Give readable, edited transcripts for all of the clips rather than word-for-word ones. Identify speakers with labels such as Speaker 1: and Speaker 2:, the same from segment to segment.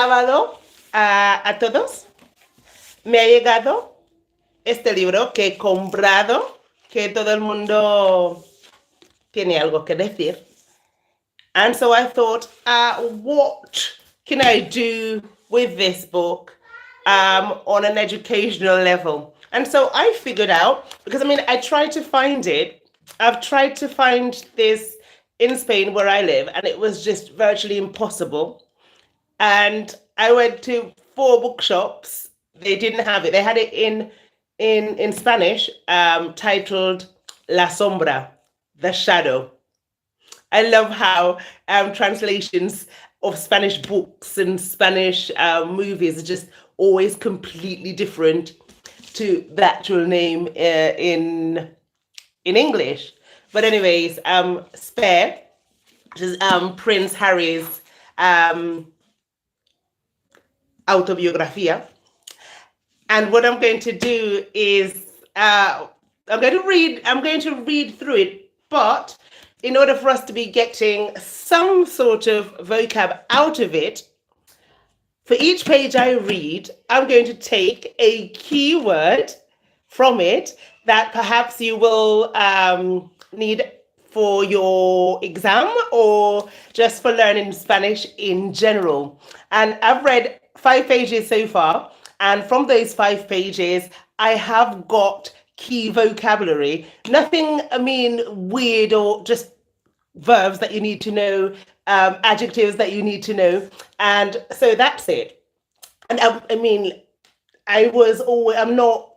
Speaker 1: sábado a todos. Me ha llegado este libro que he comprado, que todo el mundo tiene algo que decir. And so I thought, what can I do with this book on an educational level? And so I figured out, because I tried to find it. I've tried to find this in Spain where I live, and it was just virtually impossible. And I went to four bookshops. They didn't have it. They had it in Spanish, titled La Sombra, the shadow. I love how translations of Spanish books and Spanish movies are just always completely different to the actual name in English. But anyways, Spare, which is Prince Harry's autobiografía. And what I'm going to do is I'm going to read through it, but in order for us to be getting some sort of vocab out of it, for each page I read, I'm going to take a keyword from it that perhaps you will need for your exam or just for learning Spanish in general. And I've read 5 pages so far. And from those 5 pages, I have got key vocabulary. Nothing, weird or just verbs that you need to know, adjectives that you need to know. And so that's it. And I'm not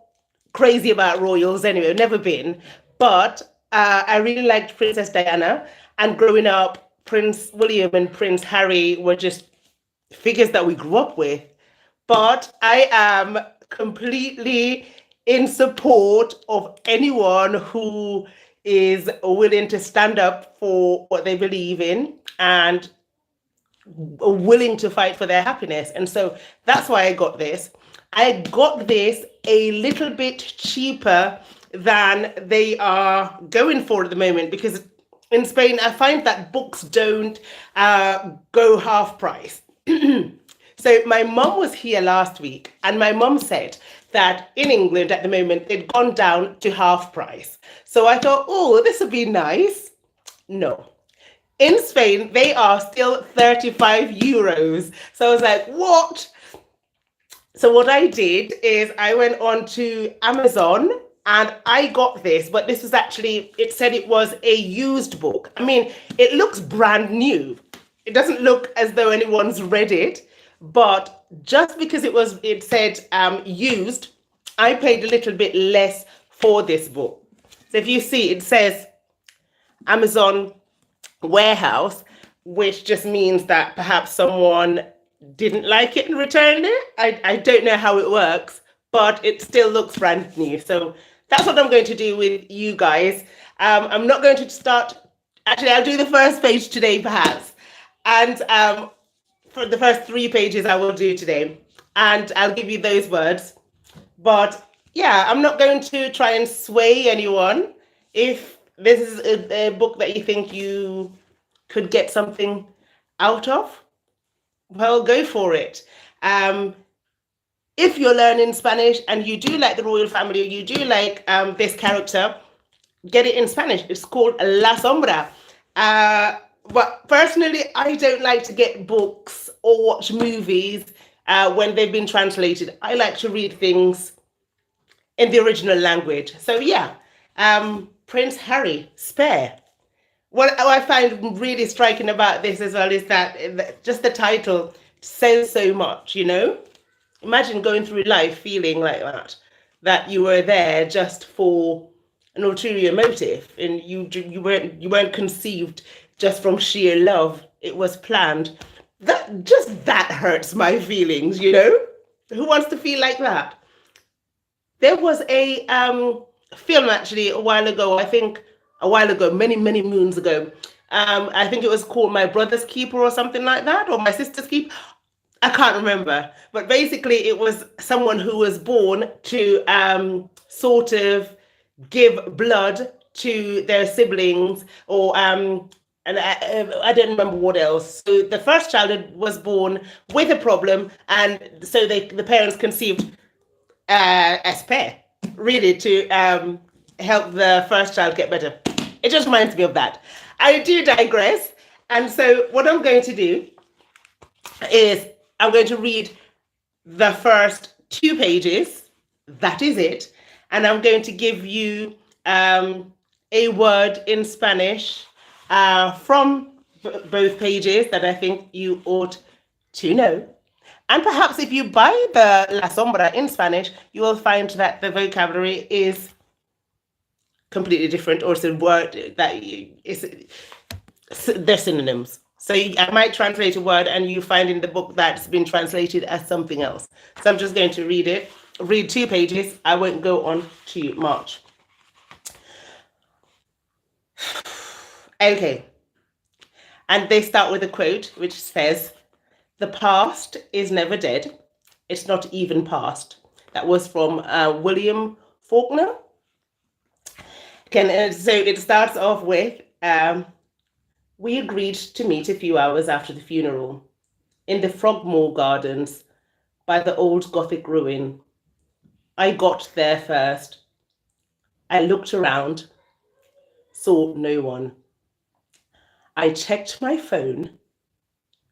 Speaker 1: crazy about royals anyway, never been. But I really liked Princess Diana. And growing up, Prince William and Prince Harry were just figures that we grew up with. But I am completely in support of anyone who is willing to stand up for what they believe in and willing to fight for their happiness. And so that's why I got this. I got this a little bit cheaper than they are going for at the moment, because in Spain, I find that books don't go half price. So my mum was here last week, and my mum said that in England at the moment, they'd gone down to half price. So I thought, oh, this would be nice. No. In Spain, they are still 35 euros. So I was like, what? So what I did is I went on to Amazon and I got this, but this was actually, it said it was a used book. It looks brand new. It doesn't look as though anyone's read it. But just because it said used, I paid a little bit less for this book. So if you see, it says Amazon warehouse, which just means that perhaps someone didn't like it and returned it. I don't know how it works, but it still looks brand new. So that's what I'm going to do with you guys. I'm not going to start. Actually, I'll do the first page today, perhaps. And for the first 3 pages I will do today, and I'll give you those words. But yeah, I'm not going to try and sway anyone. If this is a book that you think you could get something out of, well, go for it. If you're learning Spanish and you do like the royal family, or you do like this character, get it in Spanish. It's called La Sombra. But personally, I don't like to get books or watch movies when they've been translated. I like to read things in the original language. So yeah, Prince Harry, Spare. What I find really striking about this as well is that just the title says so much, Imagine going through life feeling like that you were there just for an ulterior motive, and you weren't conceived just from sheer love. It was planned. That hurts my feelings, Who wants to feel like that? There was a film actually a while ago, many moons ago. I think it was called My Brother's Keeper or something like that, or My Sister's Keeper. I can't remember. But basically it was someone who was born to sort of give blood to their siblings, or and I don't remember what else. So the first child was born with a problem, and so the parents conceived a spare, really, to help the first child get better. It just reminds me of that. I do digress, and so what I'm going to do is I'm going to read the first 2 pages. That is it. And I'm going to give you a word in Spanish from both pages that I think you ought to know. And perhaps if you buy the La Sombra in Spanish, you will find that the vocabulary is completely different, or it's a word that they're synonyms. So I might translate a word and you find in the book that's been translated as something else. So I'm just going to read 2 pages. I won't go on too much. Okay. And they start with a quote which says, "The past is never dead. It's not even past." That was from William Faulkner. So it starts off with, "We agreed to meet a few hours after the funeral in the Frogmore Gardens by the old Gothic ruin. I got there first. I looked around, saw no one. I checked my phone,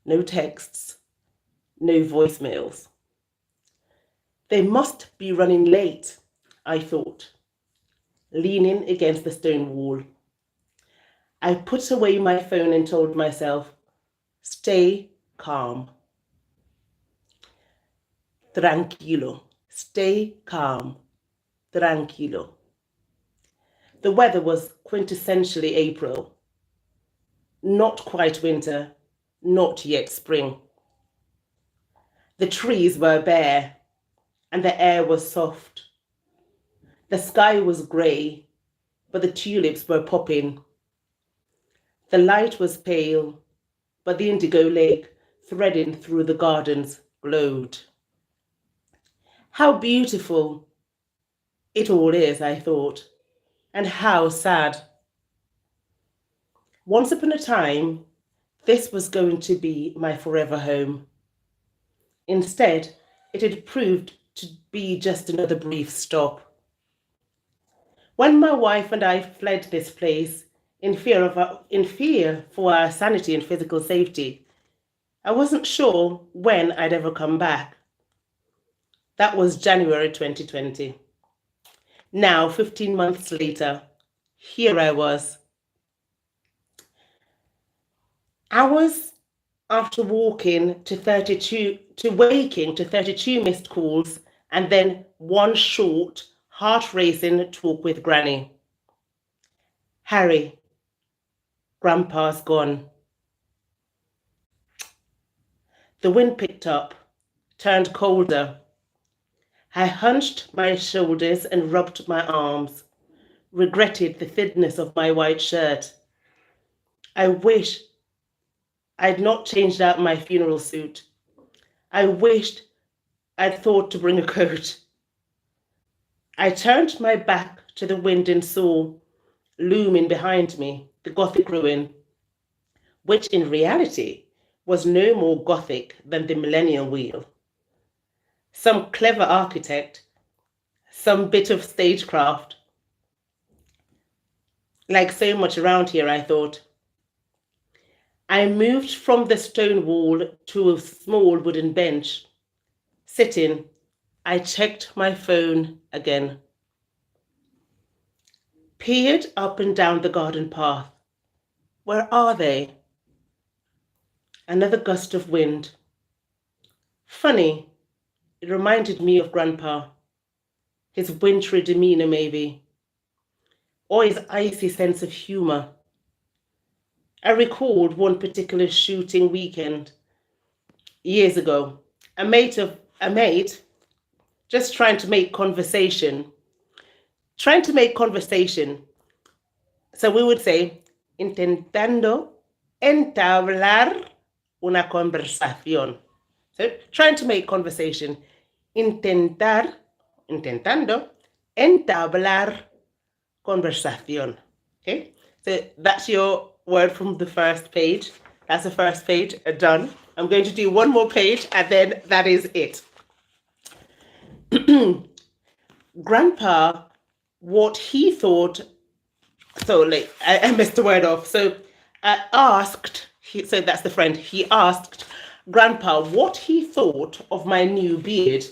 Speaker 1: no texts, no voicemails. They must be running late, I thought, leaning against the stone wall. I put away my phone and told myself, stay calm. Tranquilo. Stay calm. Tranquilo. The weather was quintessentially April. Not quite winter, not yet spring. The trees were bare and the air was soft. The sky was grey, but the tulips were popping. The light was pale, but the indigo lake threading through the gardens glowed. How beautiful it all is, I thought, and how sad. Once upon a time, this was going to be my forever home. Instead, it had proved to be just another brief stop. When my wife and I fled this place in fear for our sanity and physical safety, I wasn't sure when I'd ever come back. That was January 2020. Now, 15 months later, here I was. Hours after waking to 32 missed calls and then one short, heart-racing talk with Granny. Harry, Grandpa's gone. The wind picked up, turned colder. I hunched my shoulders and rubbed my arms, regretted the thinness of my white shirt. I wish I'd not changed out my funeral suit. I wished I'd thought to bring a coat. I turned my back to the wind and saw, looming behind me, the Gothic ruin, which in reality was no more Gothic than the Millennium Wheel. Some clever architect, some bit of stagecraft. Like so much around here, I thought. I moved from the stone wall to a small wooden bench. Sitting, I checked my phone again. Peered up and down the garden path. Where are they? Another gust of wind. Funny, it reminded me of Grandpa. His wintry demeanor, maybe. Or his icy sense of humor. I recalled one particular shooting weekend years ago. A mate, just trying to make conversation. So we would say, intentando entablar una conversación. So trying to make conversation. Intentando entablar conversación. Okay, so that's your word from the first page. That's the first page, done. I'm going to do one more page and then that is it. Grandpa, what he thought, so like I messed the word off. So so that's the friend, he asked Grandpa what he thought of my new beard,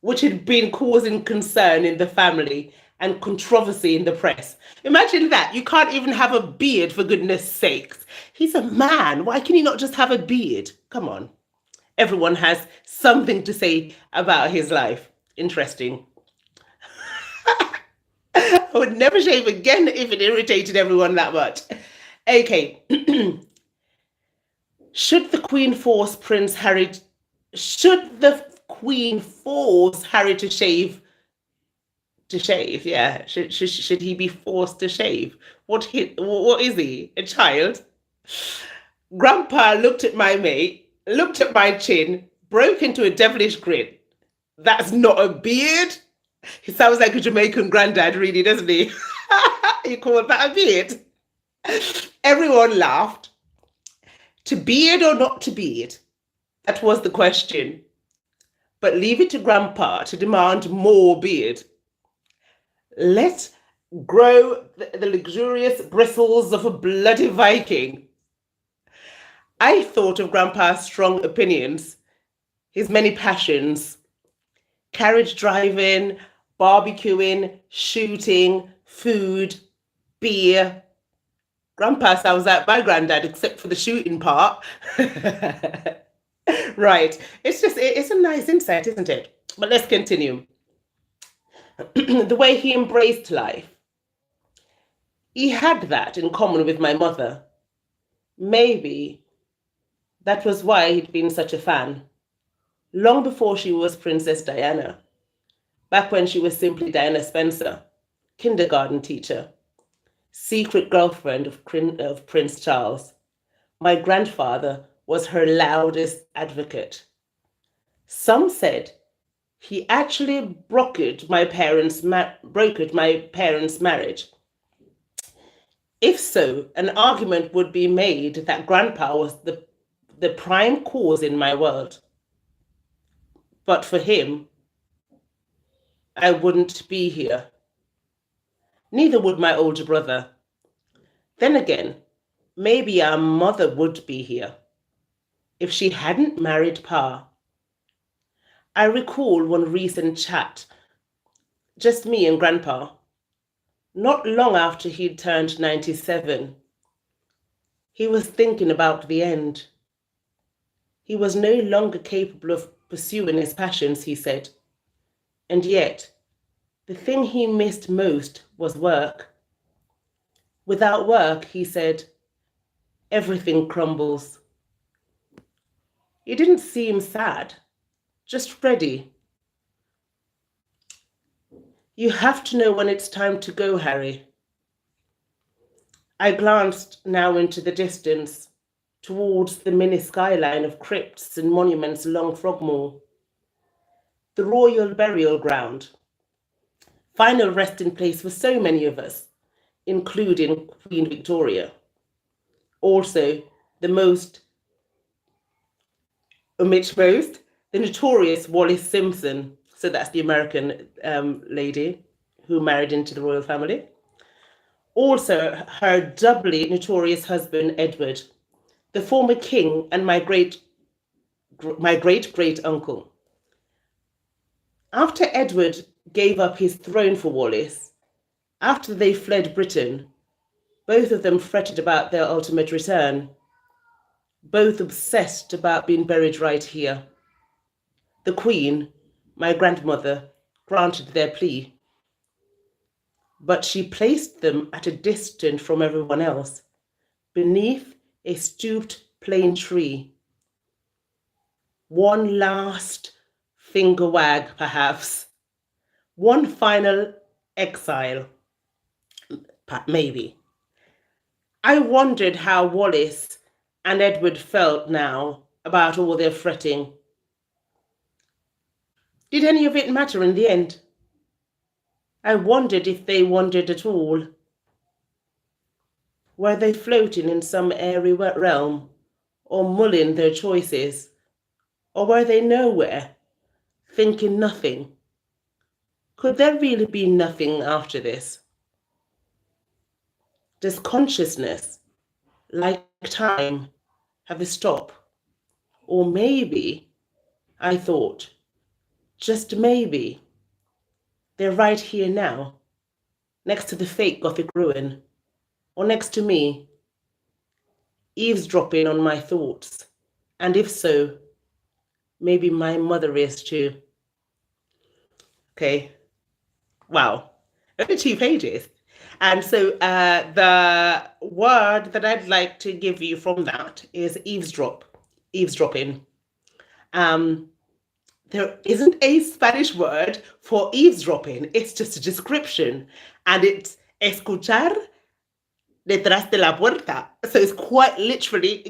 Speaker 1: which had been causing concern in the family and controversy in the press. Imagine that. You can't even have a beard, for goodness sakes. He's a man. Why can he not just have a beard? Come on. Everyone has something to say about his life. Interesting. I would never shave again if it irritated everyone that much. Okay. Should the Queen force Prince Harry? Should the Queen force Harry to shave? To shave, yeah. Should he be forced to shave? What is he? A child? Grandpa looked at my mate, looked at my chin, broke into a devilish grin. That's not a beard. He sounds like a Jamaican granddad, really, doesn't he? You call that a beard? Everyone laughed. To beard or not to beard? That was the question. But leave it to Grandpa to demand more beard. Let grow the luxurious bristles of a bloody Viking. I thought of Grandpa's strong opinions, his many passions: carriage driving, barbecuing, shooting, food, beer. Grandpa sounds like my granddad, except for the shooting part. Right. It's a nice insight, isn't it? But let's continue. The way he embraced life. He had that in common with my mother. Maybe that was why he'd been such a fan. Long before she was Princess Diana. Back when she was simply Diana Spencer, kindergarten teacher, secret girlfriend of Prince Charles. My grandfather was her loudest advocate. Some said he actually brokered my parents' marriage. If so, an argument would be made that Grandpa was the prime cause in my world. But for him, I wouldn't be here. Neither would my older brother. Then again, maybe our mother would be here if she hadn't married Pa. I recall one recent chat, just me and Grandpa, not long after he'd turned 97. He was thinking about the end. He was no longer capable of pursuing his passions, he said. And yet, the thing he missed most was work. Without work, he said, everything crumbles. He didn't seem sad, just ready. You have to know when it's time to go, Harry. I glanced now into the distance, towards the mini skyline of crypts and monuments along Frogmore. The royal burial ground, final resting place for so many of us, including Queen Victoria. Also, the notorious Wallis Simpson. So that's the American lady who married into the royal family. Also, her doubly notorious husband, Edward, the former king and my great uncle. After Edward gave up his throne for Wallis, after they fled Britain, both of them fretted about their ultimate return, both obsessed about being buried right here. The Queen, my grandmother, granted their plea, but she placed them at a distance from everyone else, beneath a stooped plane tree. One last finger wag, perhaps. One final exile, maybe. I wondered how Wallis and Edward felt now about all their fretting. Did any of it matter in the end? I wondered if they wondered at all. Were they floating in some airy realm, or mulling their choices? Or were they nowhere, thinking nothing? Could there really be nothing after this? Does consciousness, like time, have a stop? Or maybe, I thought, just maybe, they're right here now, next to the fake Gothic ruin, or next to me, eavesdropping on my thoughts. And if so, maybe my mother is too. Okay, wow, only 2 pages. And so the word that I'd like to give you from that is eavesdropping. Um, there isn't a Spanish word for eavesdropping. It's just a description, and it's escuchar detrás de la puerta. So it's quite literally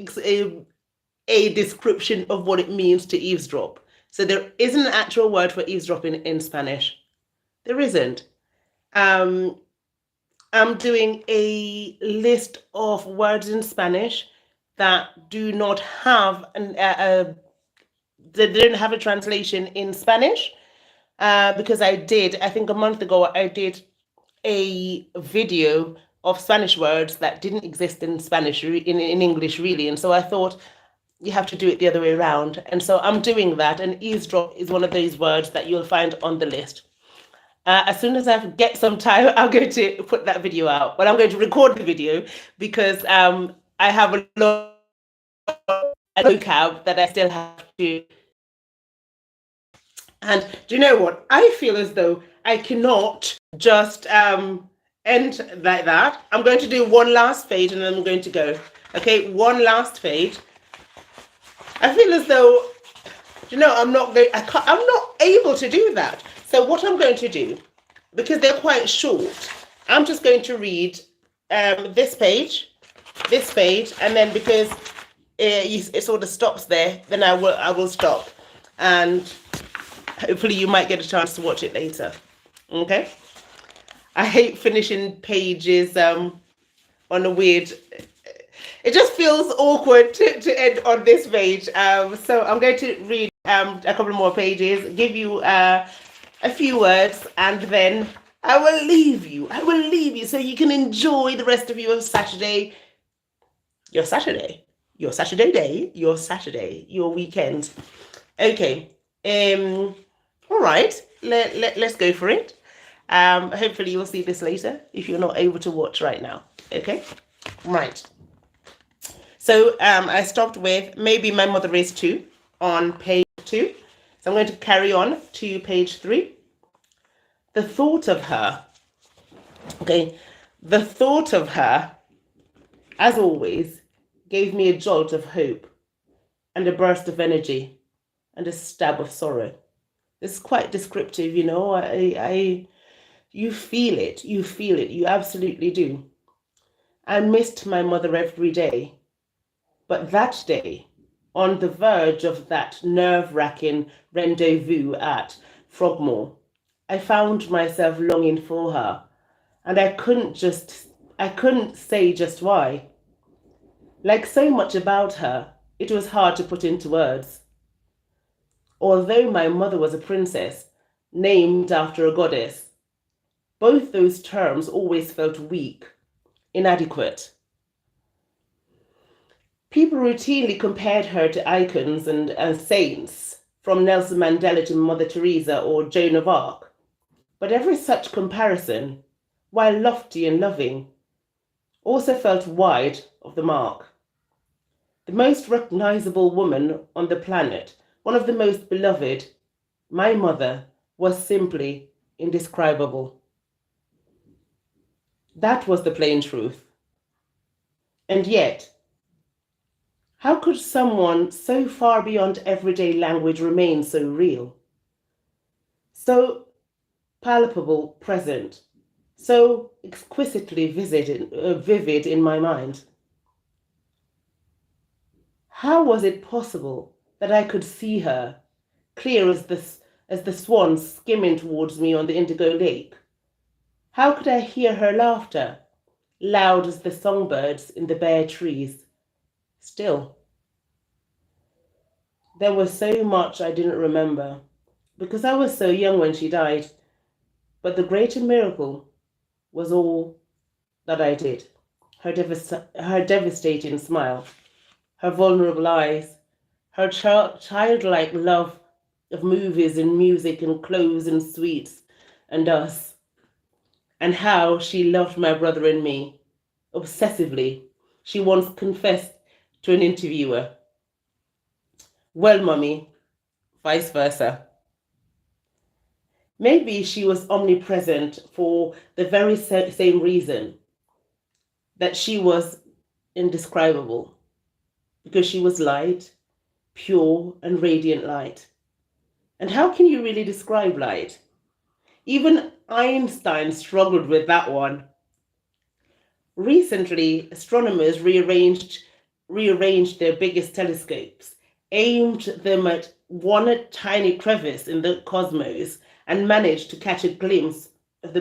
Speaker 1: a description of what it means to eavesdrop. So there isn't an actual word for eavesdropping in Spanish. There isn't. I'm doing a list of words in Spanish that do not have they didn't have a translation in Spanish, because I think a month ago, I did a video of Spanish words that didn't exist in Spanish, in English, really. And so I thought you have to do it the other way around. And so I'm doing that. And eavesdrop is one of those words that you'll find on the list. As soon as I get some time, I'm going to put that video out. But I'm going to record the video because I have a lot of vocab that I still have to. And do you know what? I feel as though I cannot just end like that. I'm going to do one last page and then I'm going to go. Okay, one last page. I feel as though, I'm not able to do that. So what I'm going to do, because they're quite short, I'm just going to read this page, and then because it sort of stops there, then I will stop, and hopefully you might get a chance to watch it later. Okay? I hate finishing pages on a weird. It just feels awkward to end on this page. So I'm going to read a couple more pages, give you a few words, and then I will leave you. So you can enjoy the rest of your Saturday, your weekend. Okay. All right. Let's go for it. Hopefully you'll see this later if you're not able to watch right now. Okay. Right. So I stopped with maybe my mother is too on page 2. So I'm going to carry on to page 3. The thought of her. Okay. The thought of her, as always, gave me a jolt of hope and a burst of energy and a stab of sorrow. It's quite descriptive, you feel it. You absolutely do. I missed my mother every day. But that day, on the verge of that nerve-wracking rendezvous at Frogmore, I found myself longing for her, and I couldn't say just why. Like so much about her, it was hard to put into words. Although my mother was a princess, named after a goddess, both those terms always felt weak, inadequate. People routinely compared her to icons and saints, from Nelson Mandela to Mother Teresa or Joan of Arc. But every such comparison, while lofty and loving, also felt wide of the mark. The most recognizable woman on the planet, one of the most beloved, my mother, was simply indescribable. That was the plain truth. And yet, how could someone so far beyond everyday language remain so real? So palpable, present, so exquisitely vivid in my mind? How was it possible that I could see her, clear as the swan skimming towards me on the indigo lake? How could I hear her laughter, loud as the songbirds in the bare trees. Still, there was so much I didn't remember because I was so young when she died. But the greater miracle was all that I did. Her devastating smile, her vulnerable eyes, her childlike love of movies and music and clothes and sweets and us, and how she loved my brother and me obsessively. She once confessed to an interviewer, "Well, mummy, vice versa." Maybe she was omnipresent for the very same reason that she was indescribable, because she was light, pure, and radiant light. And how can you really describe light? Even Einstein struggled with that one. Recently, astronomers rearranged their biggest telescopes, aimed them at one tiny crevice in the cosmos, and managed to catch a glimpse of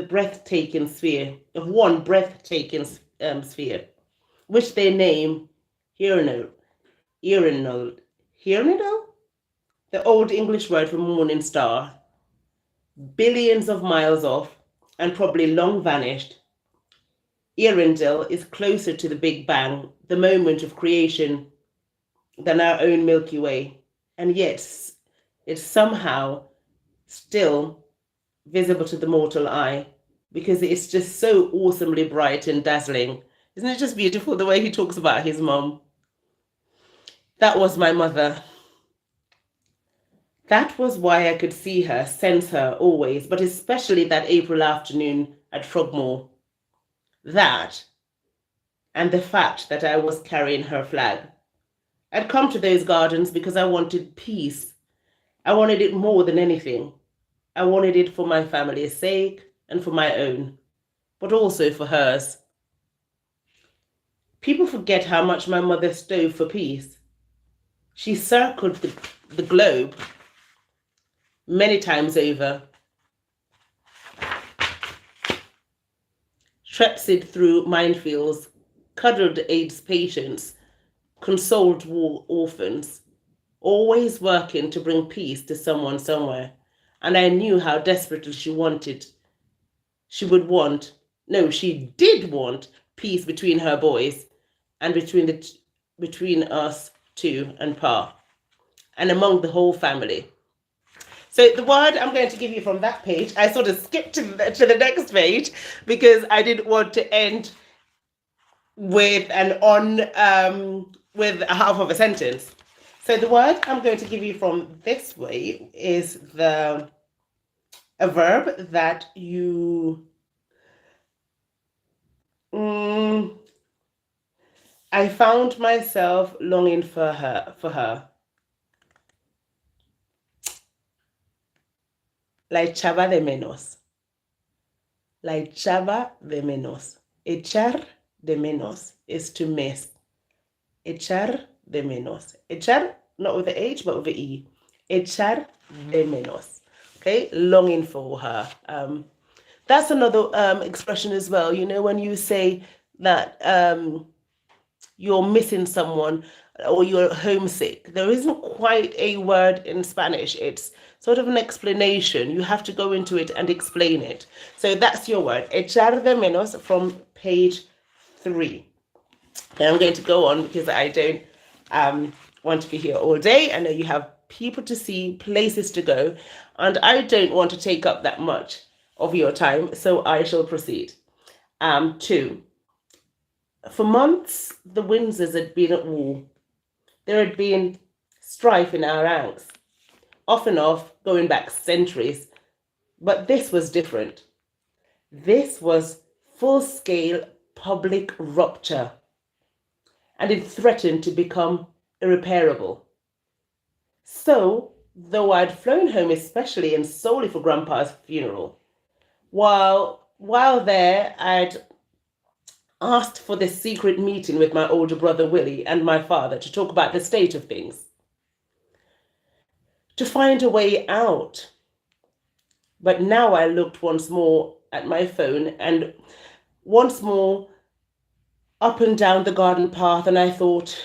Speaker 1: one breathtaking sphere, which they name Uranus. Uranus. Uranus? The old English word for morning star. Billions of miles off and probably long vanished, Earendel is closer to the Big Bang, the moment of creation, than our own Milky Way. And yet, it's somehow still visible to the mortal eye because it's just so awesomely bright and dazzling. Isn't it just beautiful the way he talks about his mom? That was my mother. That was why I could see her, sense her always, but especially that April afternoon at Frogmore. That, and the fact that I was carrying her flag. I'd come to those gardens because I wanted peace. I wanted it more than anything. I wanted it for my family's sake and for my own, but also for hers. People forget how much my mother strove for peace. She circled the globe many times over, trepsed through minefields, cuddled AIDS patients, consoled war orphans, always working to bring peace to someone somewhere. And I knew how desperately she did want peace between her boys and between us two and Pa, and among the whole family. So the word I'm going to give you from that page, I sort of skipped to the next page because I didn't want to end with with a half of a sentence. So the word I'm going to give you from this way is a verb that you I found myself longing for her. La echaba de menos. La echaba de menos. Echar de menos is to miss. Echar de menos. Echar, not with the H, but with the E. Echar de menos. Okay, longing for her. That's another expression as well. You know, when you say that you're missing someone or you're homesick, there isn't quite a word in Spanish. It's sort of an explanation. You have to go into it and explain it. So that's your word, echar de menos, from page 3. And I'm going to go on because I don't want to be here all day. I know you have people to see, places to go, and I don't want to take up that much of your time, so I shall proceed. 2. For months, the Windsors had been at war. There had been strife in our ranks, off and off, going back centuries. But this was different. This was full-scale public rupture, and it threatened to become irreparable. So, though I'd flown home especially and solely for Grandpa's funeral, while there, I'd asked for this secret meeting with my older brother Willie and my father to talk about the state of things, to find a way out. But now I looked once more at my phone, and once more up and down the garden path, and I thought,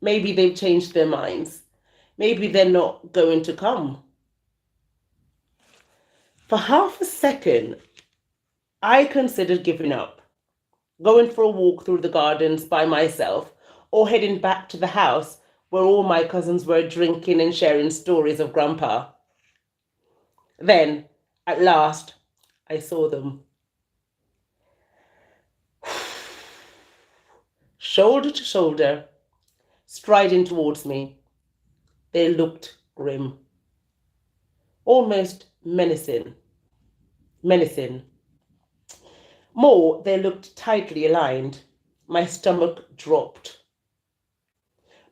Speaker 1: maybe they've changed their minds. Maybe they're not going to come. For half a second, I considered giving up, going for a walk through the gardens by myself, or heading back to the house where all my cousins were drinking and sharing stories of Grandpa. Then, at last, I saw them. Shoulder to shoulder, striding towards me. They looked grim, almost menacing. Menacing. More, they looked tightly aligned. My stomach dropped.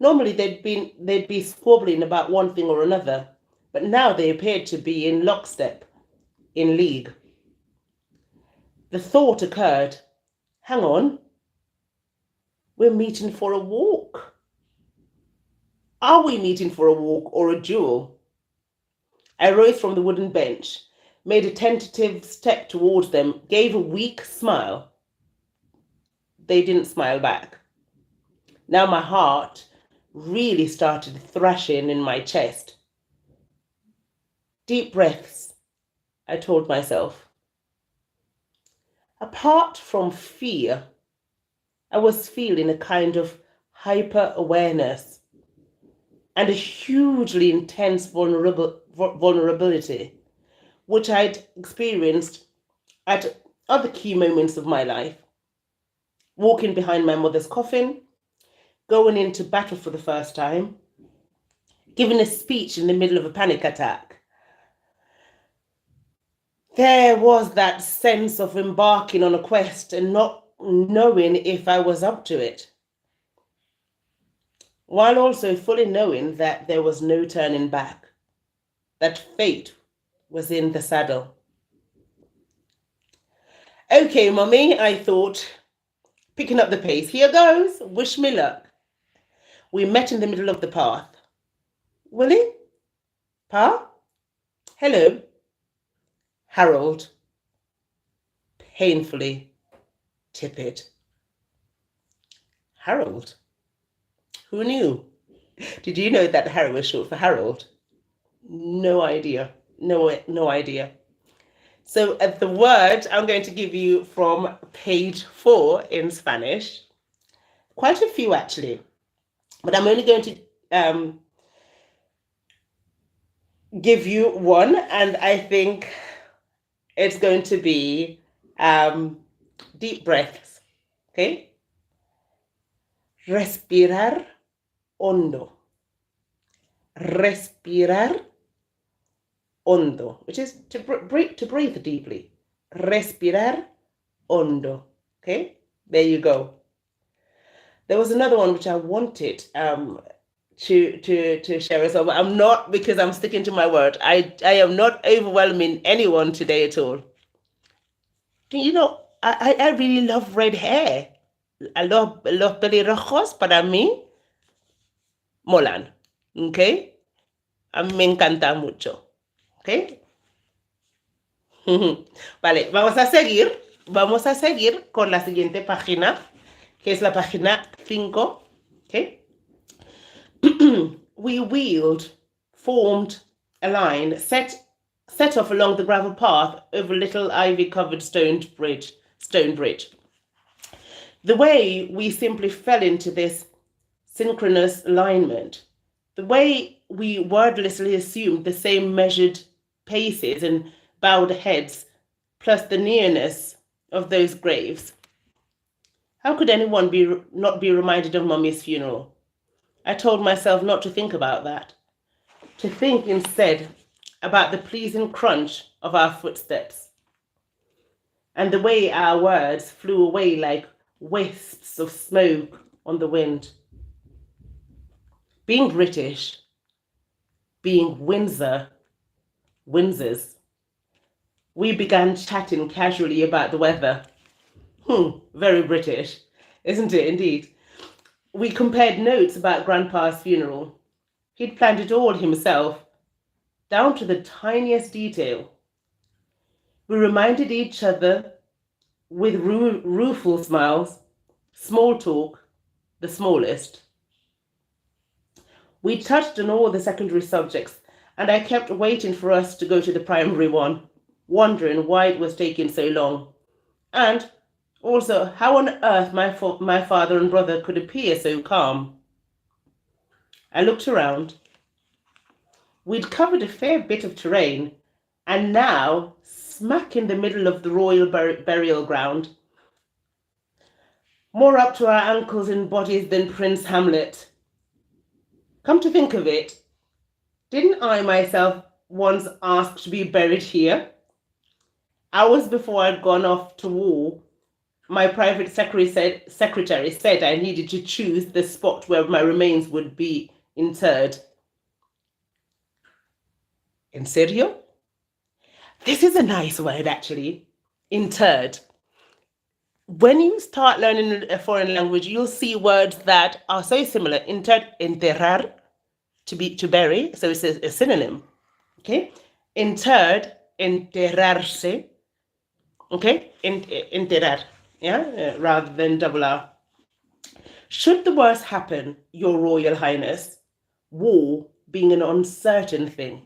Speaker 1: Normally they'd be squabbling about one thing or another, but now they appeared to be in lockstep, in league. The thought occurred, hang on, we're meeting for a walk. Are we meeting for a walk or a duel? I rose from the wooden bench, made a tentative step towards them, gave a weak smile. They didn't smile back. Now my heart really started thrashing in my chest. Deep breaths, I told myself. Apart from fear, I was feeling a kind of hyper-awareness and a hugely intense vulnerability, which I'd experienced at other key moments of my life. Walking behind my mother's coffin, going into battle for the first time, giving a speech in the middle of a panic attack. There was that sense of embarking on a quest and not knowing if I was up to it, while also fully knowing that there was no turning back, that fate was in the saddle. Okay, Mummy, I thought, picking up the pace. Here goes. Wish me luck. We met in the middle of the path. Willie? Pa? Hello. Harold. Painfully tepid. Harold? Who knew? Did you know that Harry was short for Harold? No idea. No idea. So the word I'm going to give you from page 4 in Spanish, quite a few actually, but I'm only going to give you one, and I think it's going to be deep breaths, okay? Respirar hondo. Respirar hondo, which is to breathe deeply. Respirar hondo. Okay, there you go. There was another one which I wanted to share as well, but I'm not, because I'm sticking to my word. I am not overwhelming anyone today at all. You know, I really love red hair. I love los pelirrojos. Para mí, molan. Okay, a mí me encanta mucho. ¿Ok? Vale, vamos a seguir con la siguiente página, que es la página 5. ¿Ok? We wheeled, formed a line, set off along the gravel path over a little ivy-covered stone bridge. The way we simply fell into this synchronous alignment, the way we wordlessly assumed the same measured paces and bowed heads, plus the nearness of those graves. How could anyone not be reminded of Mummy's funeral? I told myself not to think about that, to think instead about the pleasing crunch of our footsteps and the way our words flew away like wisps of smoke on the wind. Being British, being Windsors, we began chatting casually about the weather. Very British, isn't it indeed? We compared notes about Grandpa's funeral. He'd planned it all himself, down to the tiniest detail. We reminded each other with rueful smiles, Small talk, the smallest. We touched on all the secondary subjects, and I kept waiting for us to go to the primary one, wondering why it was taking so long. And also, how on earth my father and brother could appear so calm. I looked around. We'd covered a fair bit of terrain, and now, smack in the middle of the royal burial ground, more up to our ankles in bodies than Prince Hamlet. Come to think of it, didn't I myself once ask to be buried here? Hours before I'd gone off to war, my private secretary said I needed to choose the spot where my remains would be interred. En serio? This is a nice word, actually. Interred. When you start learning a foreign language, you'll see words that are so similar. Interred, enterrar, to bury, so it's a synonym. Okay? Interred, enterrarse. Okay? Enterrar. Yeah? Rather than double R. Should the worst happen, Your Royal Highness, war being an uncertain thing,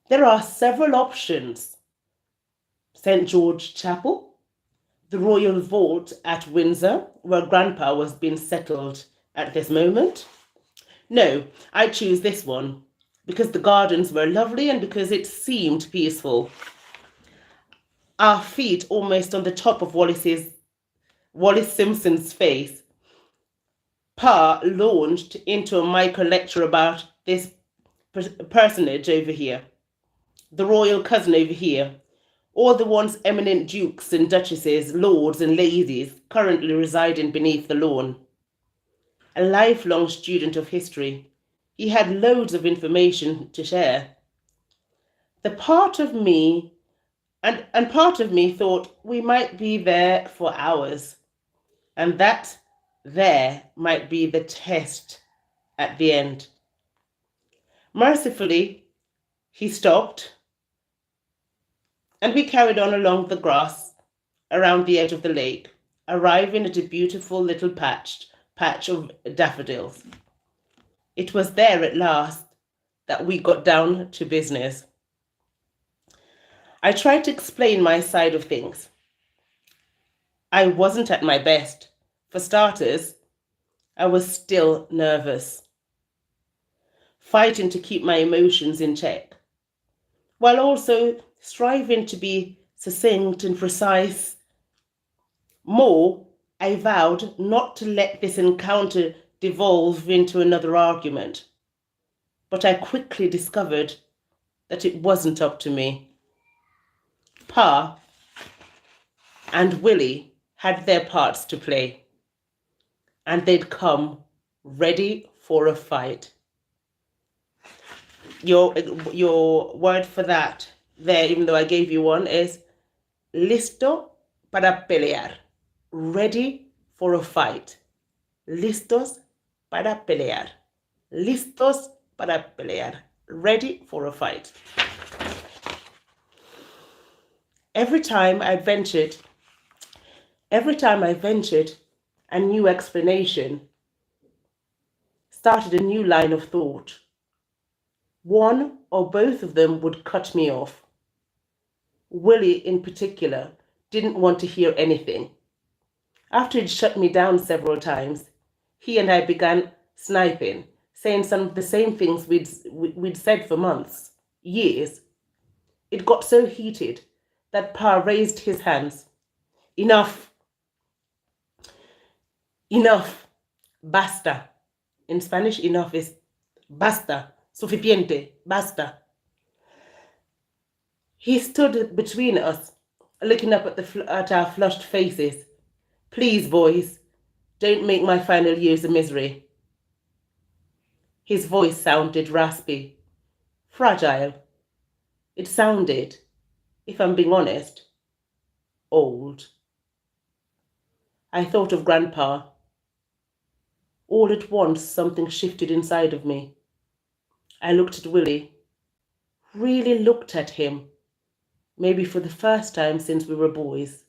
Speaker 1: there are several options. St. George Chapel, the Royal Vault at Windsor, where Grandpa was being settled at this moment. No, I choose this one because the gardens were lovely and because it seemed peaceful. Our feet almost on the top of Wallis Simpson's face. Pa launched into a micro lecture about this personage over here, the royal cousin over here, all the once eminent dukes and duchesses, lords and ladies currently residing beneath the lawn. A lifelong student of history, he had loads of information to share. The part of me, and part of me thought we might be there for hours, and that there might be the test at the end. Mercifully, he stopped, and we carried on along the grass around the edge of the lake, arriving at a beautiful little patch of daffodils. It was there at last that we got down to business. I tried to explain my side of things. I wasn't at my best. For starters, I was still nervous, fighting to keep my emotions in check, while also striving to be succinct and precise. More, I vowed not to let this encounter devolve into another argument. But I quickly discovered that it wasn't up to me. Pa and Willie had their parts to play, and they'd come ready for a fight. Your word for that there, even though I gave you one, is listo para pelear. Ready for a fight. Listos para pelear. Listos para pelear. Ready for a fight. Every time I ventured a new explanation started a new line of thought. One or both of them would cut me off. Willie, in particular, didn't want to hear anything. After he'd shut me down several times, he and I began sniping, saying some of the same things we'd said for months, years. It got so heated that Pa raised his hands. Enough. Enough. Basta. In Spanish, enough is basta. Suficiente. Basta. He stood between us, looking up at our flushed faces. Please, boys, don't make my final years a misery. His voice sounded raspy, fragile. It sounded, if I'm being honest, old. I thought of Grandpa. All at once, something shifted inside of me. I looked at Willie, really looked at him, maybe for the first time since we were boys.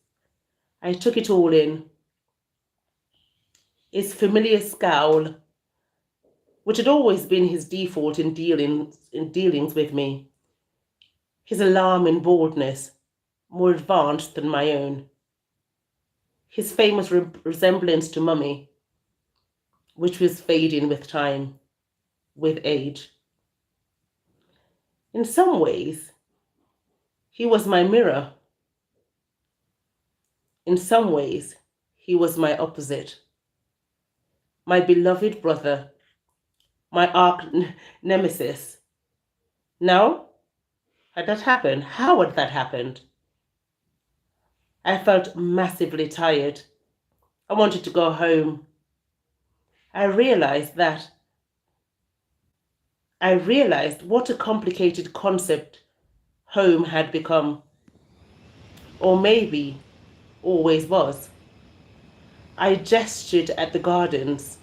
Speaker 1: I took it all in. his familiar scowl, which had always been his default in dealings with me, his alarming boldness, more advanced than my own, his famous resemblance to Mummy, which was fading with time, with age. In some ways, he was my mirror. In some ways, he was my opposite, my beloved brother, my arch nemesis. Now, had that happened? How had that happened? I felt massively tired. I wanted to go home. I realized what a complicated concept home had become, or maybe always was. I gestured at the gardens,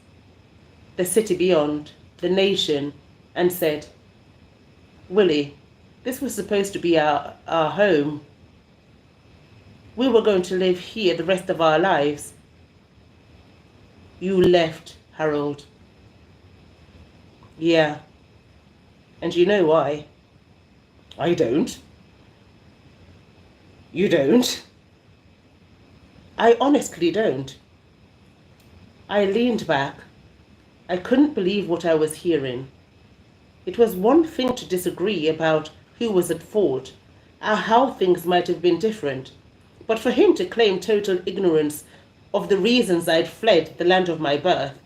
Speaker 1: the city beyond, the nation, and said, Willie, this was supposed to be our home. We were going to live here the rest of our lives. You left, Harold. Yeah. And you know why? I don't. You don't. I honestly don't. I leaned back. I couldn't believe what I was hearing. It was one thing to disagree about who was at fault, or how things might have been different. But for him to claim total ignorance of the reasons I'd fled the land of my birth,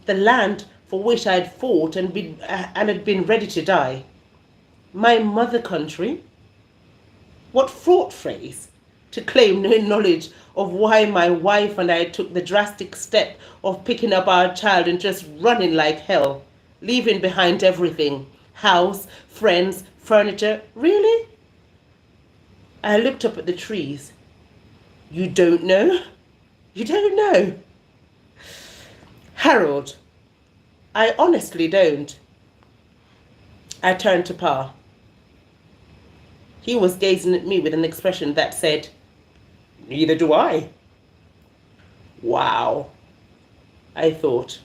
Speaker 1: the land for which I'd fought and had been ready to die, my mother country? What fraught phrase to claim no knowledge of why my wife and I took the drastic step of picking up our child and just running like hell, leaving behind everything, house, friends, furniture. Really? I looked up at the trees. You don't know? You don't know? Harold, I honestly don't. I turned to Pa. He was gazing at me with an expression that said, Neither do I. Wow, I thought.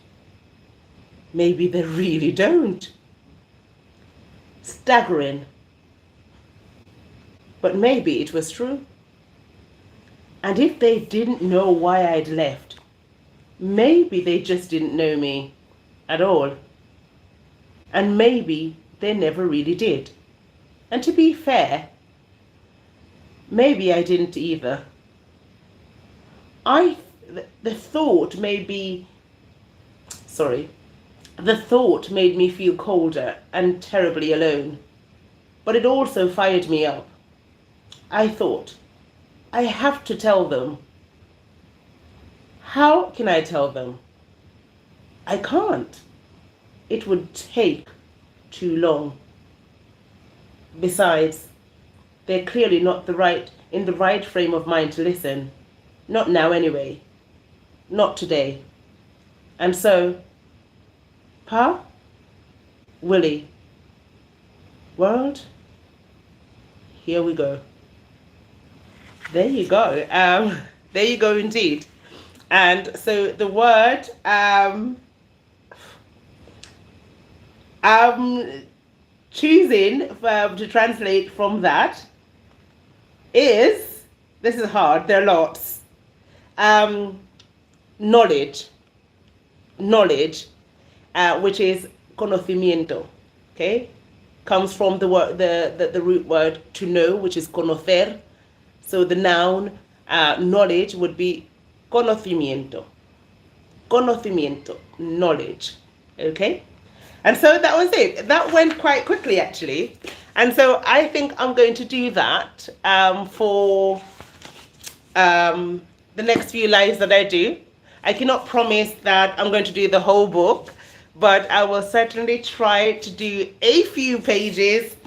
Speaker 1: Maybe they really don't. Staggering. But maybe it was true. And if they didn't know why I'd left, maybe they just didn't know me at all. And maybe they never really did. And to be fair, maybe I didn't either. The thought made me feel colder and terribly alone. But it also fired me up. I thought, I have to tell them. How can I tell them? I can't. It would take too long. Besides, they're clearly not in the right frame of mind to listen. Not now anyway. Not today. And so, Pa, Willie, world, here we go. There you go. There you go indeed. And so the word choosing to translate from that is, this is hard, there are lots. Knowledge, which is conocimiento, okay? Comes from the word, the root word to know, which is conocer. So the noun knowledge would be conocimiento, knowledge, okay? And so that was it. That went quite quickly, actually. And so I think I'm going to do that for the next few lives that I do. I cannot promise that I'm going to do the whole book, but I will certainly try to do a few pages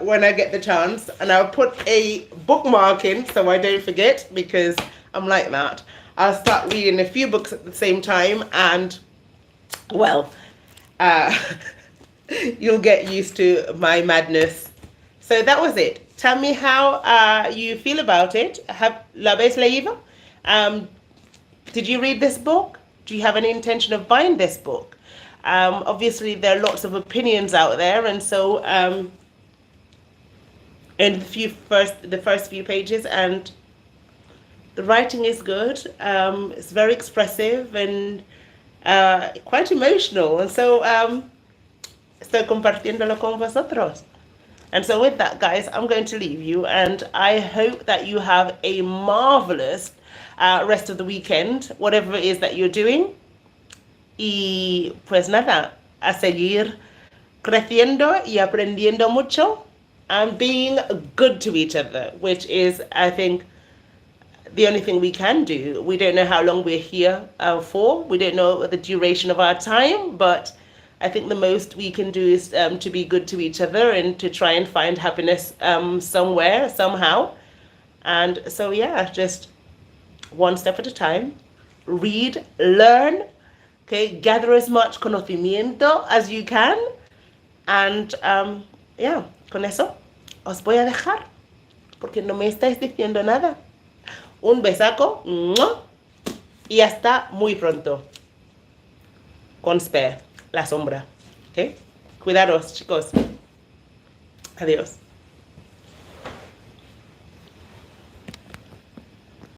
Speaker 1: when I get the chance. And I'll put a bookmark in so I don't forget, because I'm like that. I'll start reading a few books at the same time, and, well, you'll get used to my madness. So that was it. Tell me how you feel about it. ¿Lo habéis leído? Did you read this book? do you have any intention of buying this book? Obviously, there are lots of opinions out there, and so in the first few pages, and the writing is good. It's very expressive and quite emotional, and so estoy compartiéndolo con vosotros. And so with that, guys, I'm going to leave you, and I hope that you have a marvelous rest of the weekend, whatever it is that you're doing. Y pues nada, a seguir creciendo y aprendiendo mucho and being good to each other, which is, I think, the only thing we can do. We don't know how long we're here for. We don't know the duration of our time, but I think the most we can do is to be good to each other and to try and find happiness somewhere, somehow. And so, yeah, just one step at a time. Read, learn, okay, gather as much conocimiento as you can. And, yeah, con eso os voy a dejar, porque no me estáis diciendo nada. Un besaco, y hasta muy pronto. Con Spare, la sombra. ¿Ok? Cuidaros, chicos. Adiós.